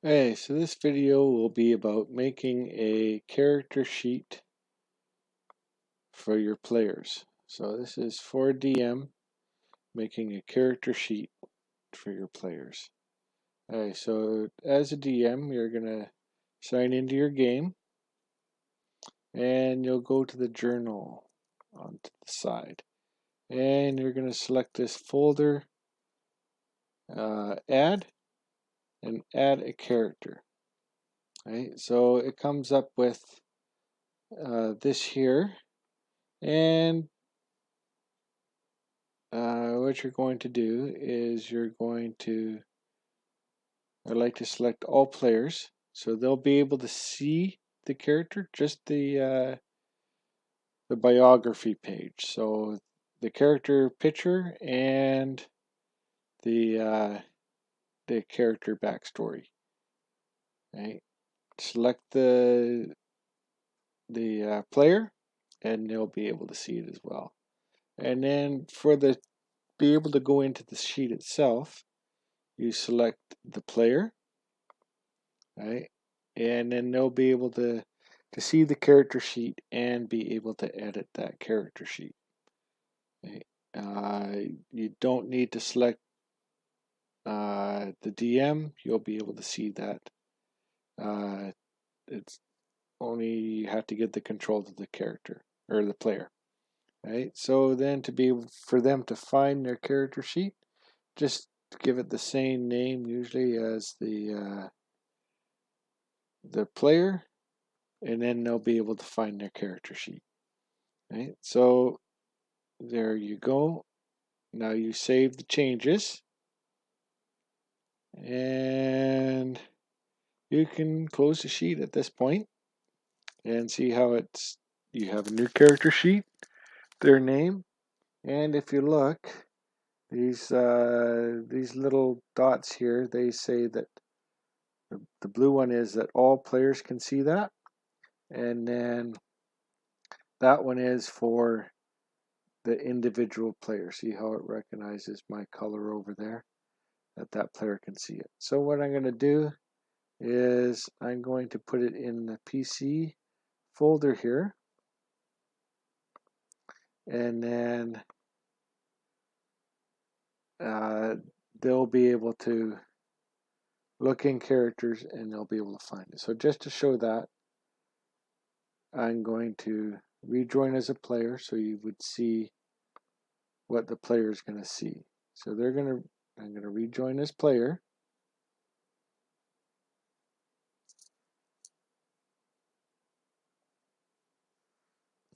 Hey, so this video will be about making a character sheet for your players. So this is for DM, making a character sheet for your players. Alright, so as a DM, you're gonna sign into your game and you'll go to the journal on to the side. And you're gonna select this folder, add, and add a character. Right, so it comes up with this here, and what you're going to do is I like to select all players, so they'll be able to see the character, just the biography page. So the character picture and the the character backstory. Right. Select the player, and they'll be able to see it as well. And then for the be able to go into the sheet itself, you select the player, right? And then they'll be able to see the character sheet and be able to edit that character sheet. Right? You don't need to select the DM. You'll be able to see that. It's only you have to give the control to the character or the player. Right? So then to be able for them to find their character sheet, just give it the same name usually as the player, and then they'll be able to find their character sheet. Right? So there you go. Now you save the changes, and you can close the sheet at this point and see how you have a new character sheet, their name, and if you look, these little dots here, they say that the blue one is that all players can see that, and then that one is for the individual player. See how it recognizes my color over there? That player can see it. So what I'm going to do is I'm going to put it in the PC folder here, and then uh, they'll be able to look in characters and they'll be able to find it. So just to show that, I'm going to rejoin as a player so you would see what the player is going to see. So I'm going to rejoin as player.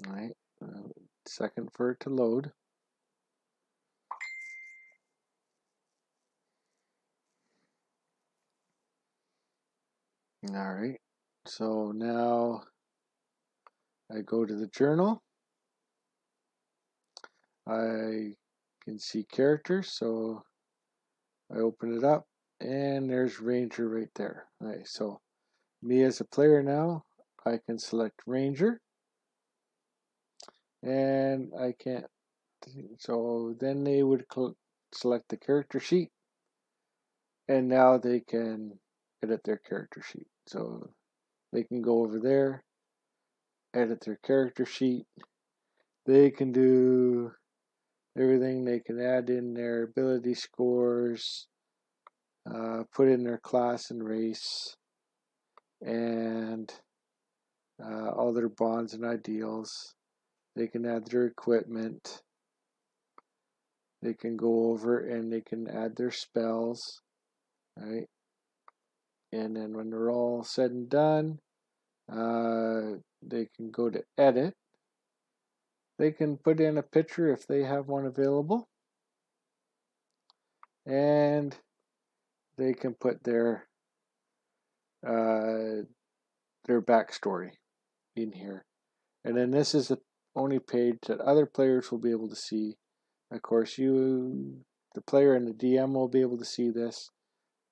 All right, second for it to load. All right, so now I go to the journal. I can see characters, so I open it up, and there's Ranger right there. All right, so me as a player now, I can select Ranger, and I can't. So then they would select the character sheet, and now they can edit their character sheet. So they can go over there, edit their character sheet. They can do everything. They can add in their ability scores, put in their class and race, and all their bonds and ideals. They can add their equipment. They can go over and they can add their spells, right? And then when they're all said and done, they can go to edit. They can put in a picture if they have one available, and they can put uh, their backstory in here. And then this is the only page that other players will be able to see. Of course, the player and the DM will be able to see this,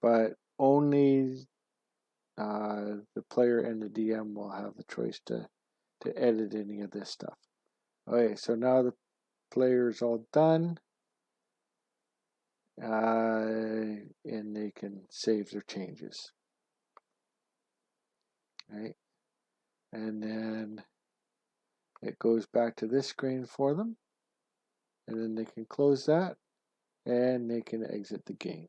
but only the player and the DM will have the choice to edit any of this stuff. Okay, so now the player is all done, and they can save their changes. right? And then it goes back to this screen for them, and then they can close that, and they can exit the game.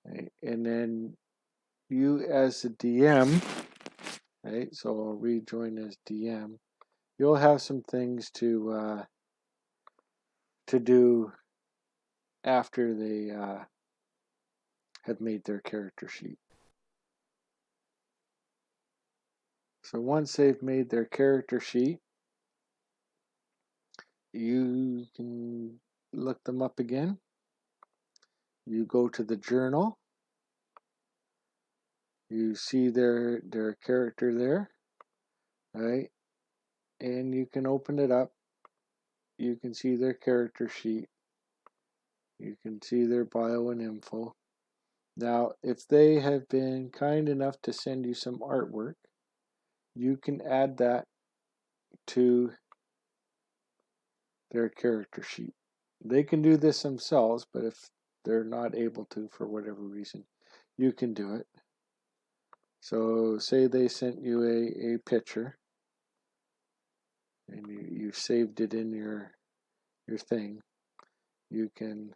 Right? And then you as the DM, right? So I'll rejoin as DM. You'll have some things to do after they have made their character sheet. So once they've made their character sheet, you can look them up again. You go to the journal. You see their character there, right? And you can open it up. You can see their character sheet. You can see their bio and info. Now, if they have been kind enough to send you some artwork, you can add that to their character sheet. They can do this themselves, but if they're not able to for whatever reason, you can do it. So say they sent you a picture and you saved it in your thing. You can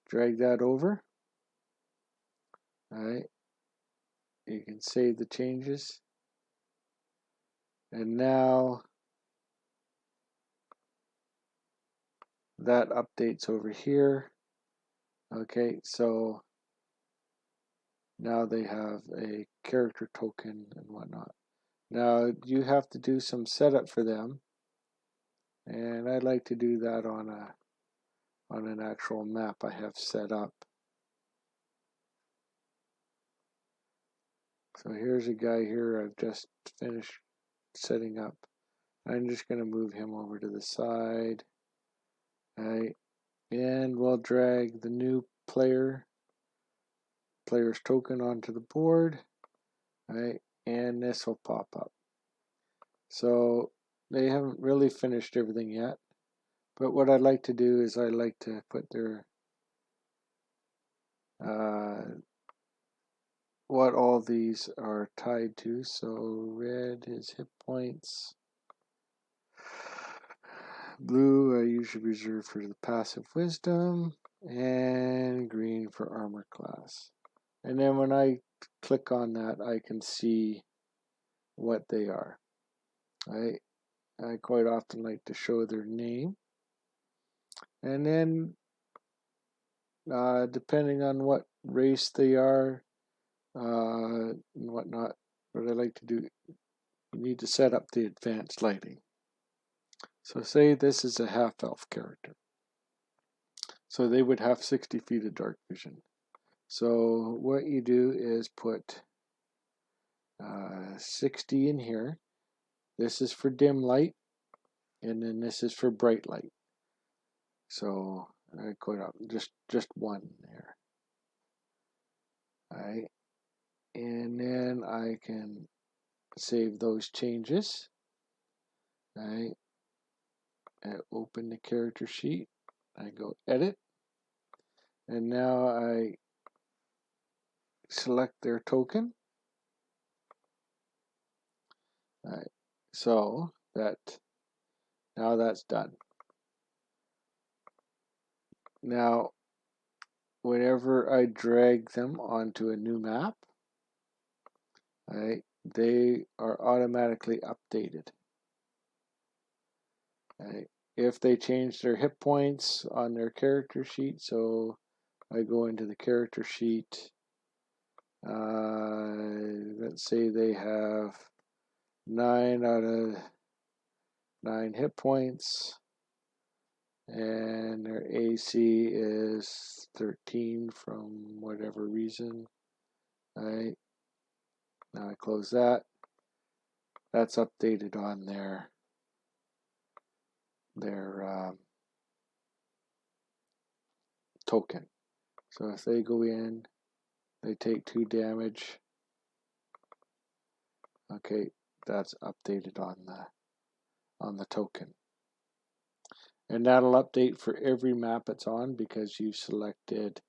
drag that over. All right. You can save the changes. And now that updates over here. Okay, so now they have a character token and whatnot. Now you have to do some setup for them, and I'd like to do that on an actual map I have set up. So here's a guy here I've just finished setting up. I'm just going to move him over to the side. Right, and we'll drag the new player's token onto the board. Right, and this will pop up. So they haven't really finished everything yet, but what I'd like to do is I'd like to put their what all these are tied to. So red is hit points, blue I usually reserve for the passive wisdom, and green for armor class. And then when I click on that, I can see what they are. I quite often like to show their name, and then depending on what race they are and whatnot, what I like to do, you need to set up the advanced lighting. So say this is a half-elf character. So they would have 60 feet of dark vision. So what you do is put 60 in here. This is for dim light, and then this is for bright light. So I put up just one there. All right, and then I can save those changes. All right, I open the character sheet. I go edit, and now I select their token. All right, so now that's done. Now, whenever I drag them onto a new map, right, they are automatically updated. Right. If they change their hit points on their character sheet, so I go into the character sheet, let's say they have 9 out of 9 hit points, and their AC is 13 from whatever reason. Right. Now I close that. That's updated on their token. So if they go in, they take 2 damage. Okay, that's updated on the token. And that'll update for every map it's on because you selected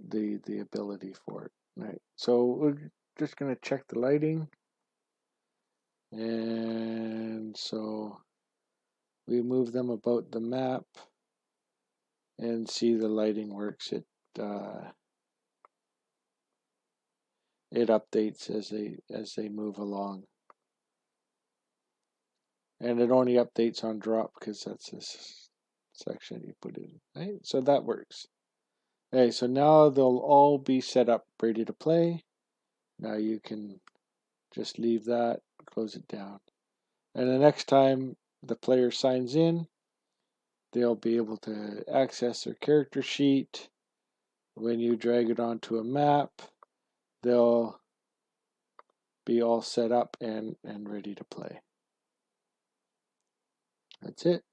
the ability for it. Right, so we're just going to check the lighting. And so we move them about the map and see the lighting works. It updates as they move along. And it only updates on drop because that's this section you put in. Right? So that works. Okay, so now they'll all be set up, ready to play. Now you can just leave that, close it down. And the next time the player signs in, they'll be able to access their character sheet. When you drag it onto a map, they'll be all set up and ready to play. That's it.